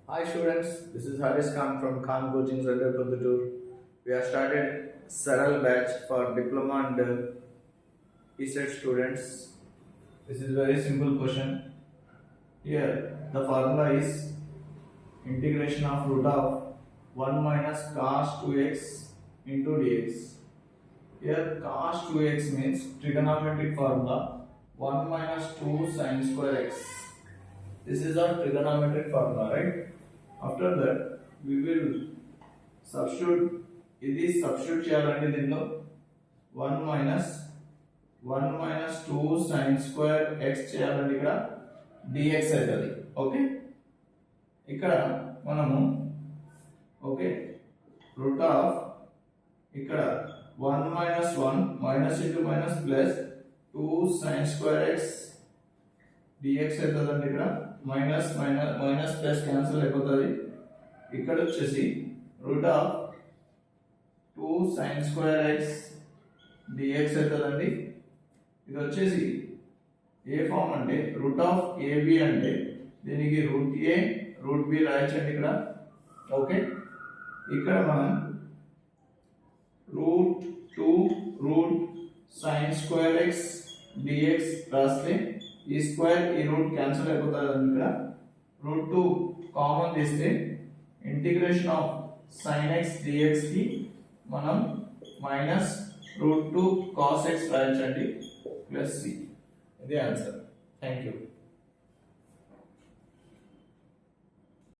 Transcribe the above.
Hi students, this is Haris Khan from Khan Coaching Center Puduttur. We have started Saral batch for diploma and ESET students. This is very simple question. Here the formula is integration of root of 1 minus cos 2x into dx. Here cos 2x means trigonometric formula 1 minus 2 sin square x. This is our trigonometric formula, right? After that we will substitute ఇది substitute చేయాలంటే దీనిలో 1 minus 2 sin square x చేయాలంటే ఇక్కడ dx అవుతుంది. Okay, ఇక్కడ మనము okay route of ఇక్కడ 1 minus 1 minus into minus plus 2 sin square x dx అవుతుందండి. ఇక్కడ minus minus minus plus cancel అయిపోతుంది. ఇక్కడ వచ్చేసి root of 2 sin square x dx అవుతుందండి. ఇది వచ్చేసి ఏ ఫామ్ అంటే రూట్ ఆఫ్ ఏబి అంటే దీనికి రూట్ ఏ రూట్ బి రాయొచ్చండి ఇక్కడ. ఓకే, ఇక్కడ మనం root 2 root sin square x dx రాస్తే ఈ స్క్వేర్ ఈ రూట్ క్యాన్సిల్ అయిపోతుంది. ఇక్కడ రూట్ 2 కామన్ తీస్తే integration of sin x dx కి మనం మైనస్ రూట్ 2 cos x రాయొచ్చండి ప్లస్ c. ఇది ఆన్సర్. Thank you.